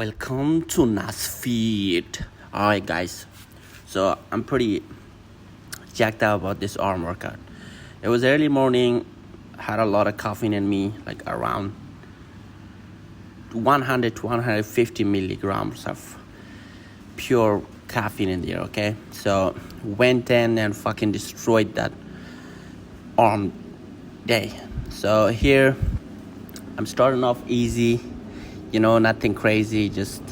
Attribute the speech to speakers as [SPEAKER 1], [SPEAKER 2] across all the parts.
[SPEAKER 1] Welcome to Nas Feed. Alright, guys. So I'm pretty jacked up about this arm workout. It was early morning, had a lot of caffeine in me, like around 100 to 150 milligrams of pure caffeine in there, okay? So went in and fucking destroyed that arm day. So here I'm starting off easy, nothing crazy, just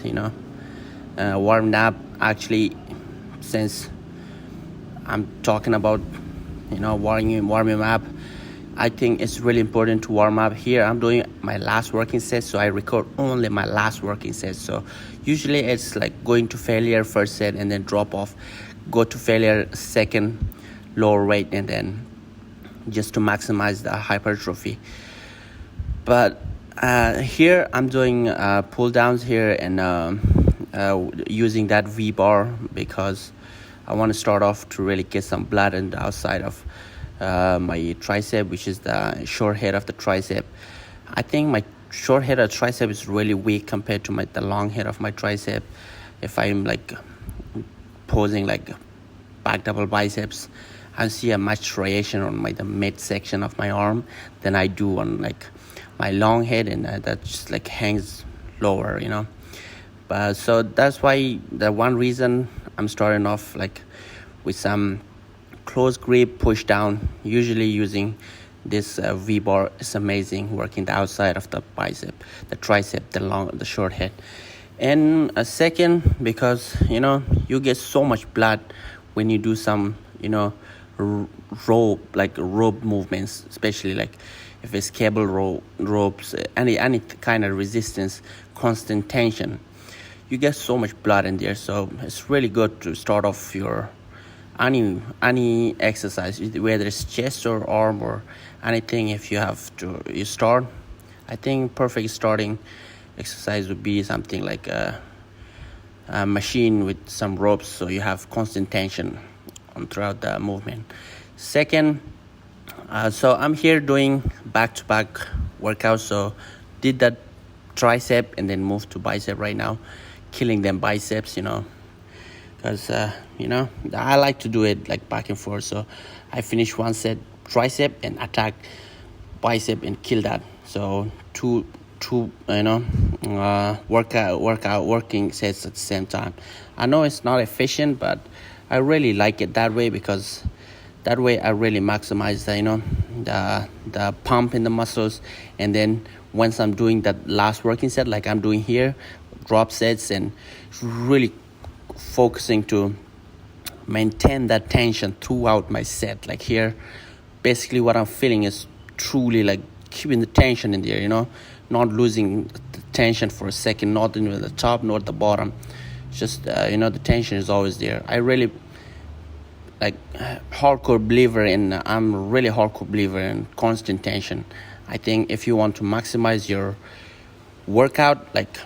[SPEAKER 1] warmed up. Actually, since I'm talking about warming up, I think it's really important to warm up. Here I'm doing my last working set, so I record only my last working set. So usually it's like going to failure first set and then drop off, go to failure second, lower weight, and then just to maximize the hypertrophy. But here I'm doing pull downs here and using that V bar because I want to start off to really get some blood in the outside of my tricep, which is the short head of the tricep. I think my short head of tricep is really weak compared to the long head of my tricep. If I'm like posing like back double biceps, I see a much striation on the mid section of my arm than I do on like my long head, and that just like hangs lower, But so that's why the one reason I'm starting off like with some close grip push down, usually using this V bar. Is amazing, working the outside of the bicep, the tricep, the short head. And a second, because you get so much blood when you do some rope movements, especially like if it's cable ropes, any kind of resistance, constant tension, you get so much blood in there. So it's really good to start off your any exercise, whether it's chest or arm or anything. If you start, I think perfect starting exercise would be something like a machine with some ropes, so you have constant tension throughout the movement. Second, so I'm here doing back-to-back workouts. So did that tricep and then moved to bicep right now, killing them biceps, because I like to do it like back and forth. So I finish one set tricep and attack bicep and kill that. So two working sets at the same time. I know it's not efficient, but I really like it that way, because that way I really maximize the pump in the muscles. And then once I'm doing that last working set like I'm doing here, drop sets, and really focusing to maintain that tension throughout my set. Like here, basically what I'm feeling is truly like keeping the tension in there, not losing the tension for a second, not in the top nor the bottom. Just the tension is always there. I really like hardcore believer in constant tension. I think if you want to maximize your workout, like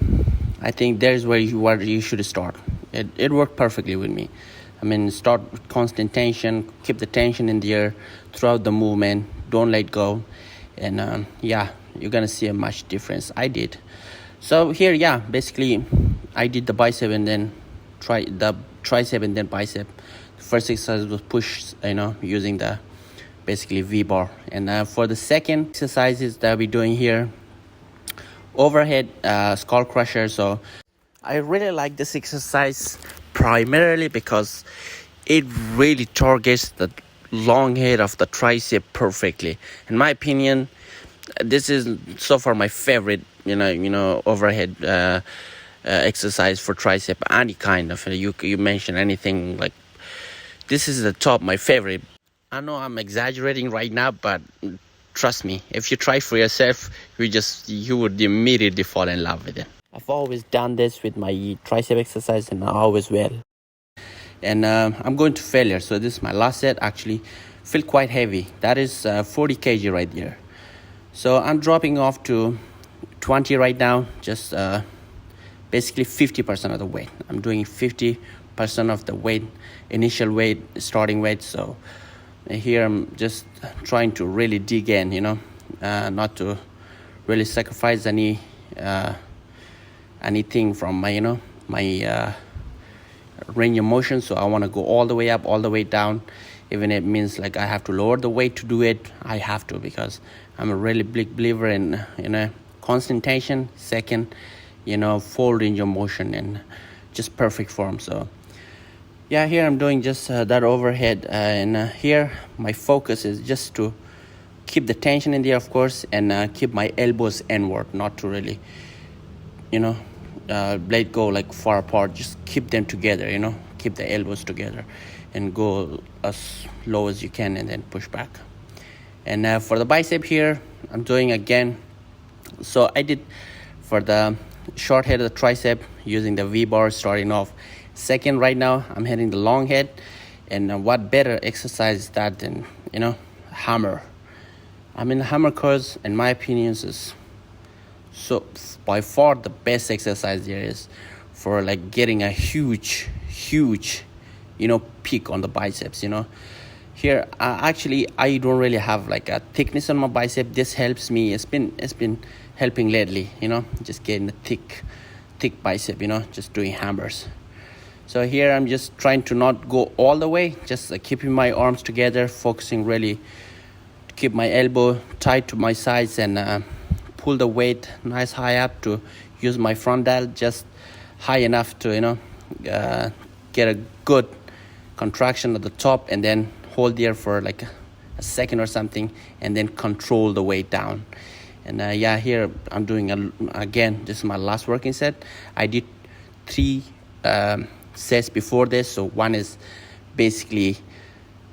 [SPEAKER 1] I think there's where you should start. It worked perfectly with me. I mean, start with constant tension, keep the tension in the air throughout the movement, don't let go, and you're gonna see a much difference. I did. So here, basically I did the bicep and then the tricep and then bicep. The first exercise was push, using the basically V bar. And for the second exercises that we're doing here, overhead skull crusher. So I really like this exercise primarily because it really targets the long head of the tricep perfectly. In my opinion, this is so far my favorite overhead exercise for tricep. Any kind of you mention anything, like this is the top, my favorite. I know I'm exaggerating right now, but trust me, if you try for yourself, you would immediately fall in love with it. I've always done this with my tricep exercise, and I always will. And I'm going to failure, so this is my last set. Actually feel quite heavy. That is 40 kg right there. So I'm dropping off to 20 right now, just basically 50% of the weight. I'm doing 50% of the weight, initial weight, starting weight. So here I'm just trying to really dig in, not to really sacrifice any anything from my range of motion. So I want to go all the way up, all the way down. Even it means like I have to lower the weight to do it, I have to, because I'm a really big believer in constant tension, second full range of motion, and just perfect form. So yeah, here I'm doing just that overhead, and here my focus is just to keep the tension in there, of course, and keep my elbows inward, not to really let go like far apart. Just keep them together, keep the elbows together, and go as low as you can, and then push back. And for the bicep here, I'm doing again, so I did for the short head of the tricep using the V-bar starting off second. Right now I'm hitting the long head, and what better exercise that than hammer. I mean, the hammer curls, in my opinion, is so by far the best exercise there is for like getting a huge peak on the biceps. Here actually I don't really have like a thickness on my bicep. This helps me. It's been helping lately, just getting a thick bicep, just doing hammers. So here I'm just trying to not go all the way, just keeping my arms together, focusing really to keep my elbow tight to my sides, and pull the weight nice high up to use my front delt just high enough to get a good contraction at the top, and then hold there for like a second or something, and then control the weight down. And yeah, here I'm doing again, this is my last working set. I did 3 sets before this. So one is basically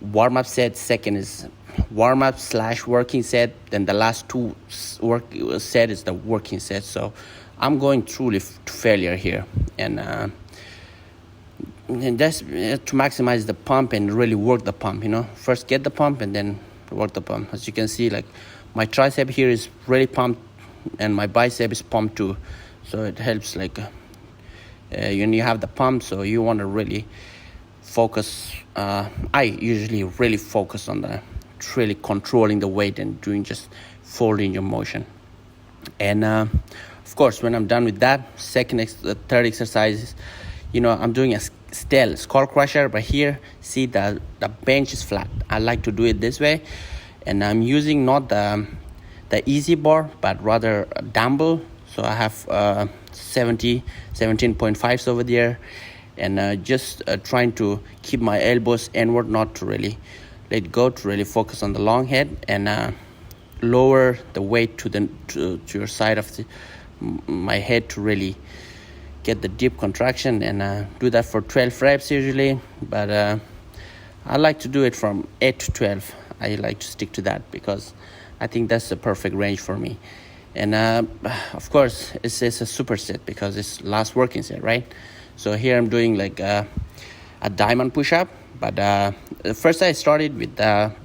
[SPEAKER 1] warm-up set, second is warm-up / working set, then the last 2 set is the working set. So I'm going truly to failure here, and that's to maximize the pump and really work the pump. First get the pump and then work the pump. As you can see, like my tricep here is really pumped, and my bicep is pumped too. So it helps like when you have the pump, so you want to really focus. I usually really focus on the really controlling the weight and doing just full range of motion. And of course, when I'm done with that, the third exercise, I'm doing a skull crusher. But here, see the bench is flat. I like to do it this way, and I'm using not the easy bar, but rather a dumbbell. So I have 17.5s over there, and just trying to keep my elbows inward, not to really let go, to really focus on the long head, and lower the weight to your side of my head to really get the deep contraction, and do that for 12 reps usually. But I like to do it from 8 to 12. I like to stick to that because I think that's the perfect range for me. And of course, it's a superset because it's last working set, right? So here I'm doing like a diamond push-up. But first I started with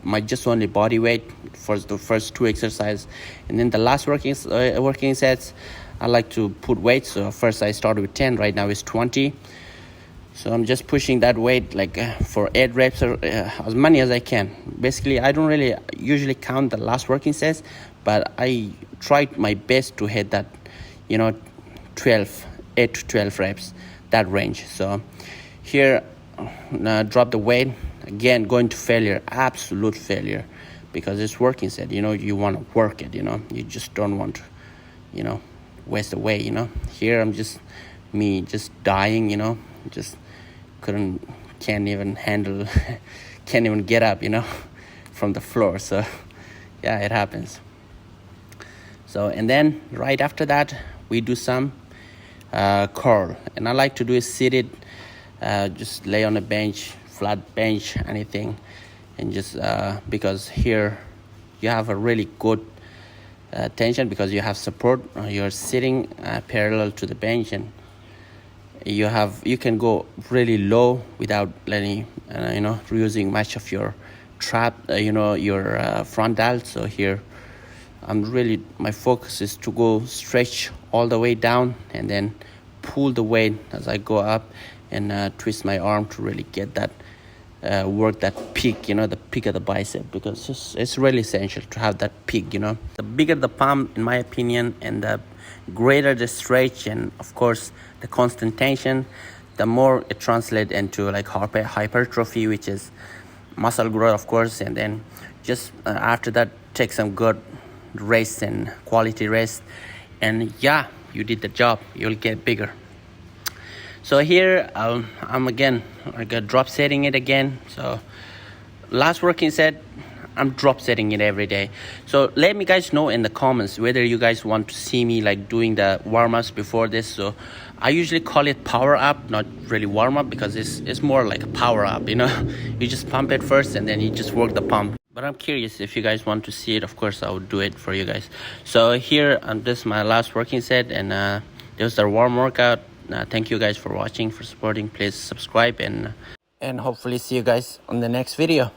[SPEAKER 1] my just only body weight for the first 2 exercises, and then the last working sets I like to put weight. So first I started with 10, right now it's 20. So I'm just pushing that weight like for 8 reps or as many as I can. Basically, I don't really usually count the last working sets, but I tried my best to hit that 8 to 12 reps, that range. So here drop the weight again, going to failure, absolute failure, because it's working set. You want to work it. You just don't want to waste away. Here I'm just dying. Just can't even handle can't even get up from the floor. So yeah, it happens. So, and then right after that we do some curl, and I like to do it seated. Just lay on a bench, flat bench, anything, and just because here you have a really good tension because you have support. You're sitting parallel to the bench, and you can go really low without letting using much of your your front delt. So here my focus is to go stretch all the way down and then pull the weight as I go up, and twist my arm to really get that work that peak, you know, the peak of the bicep, because it's really essential to have that peak, you know. The bigger the pump, in my opinion, and the greater the stretch, and of course the constant tension, the more it translates into like hypertrophy, which is muscle growth, of course. And then just after that, take some good rest and quality rest, and yeah, you did the job. You'll get bigger. So here I'm again drop setting it again. So last working set, I'm drop setting it every day. So let me guys know in the comments whether you guys want to see me like doing the warm-ups before this. So I usually call it power up, not really warm up, because it's more like a power up, you know. You just pump it first and then you just work the pump. But I'm curious if you guys want to see it. Of course I will do it for you guys. So here this is my last working set, and there's the warm workout. Thank you guys for watching, for supporting. Please subscribe, and hopefully see you guys on the next video.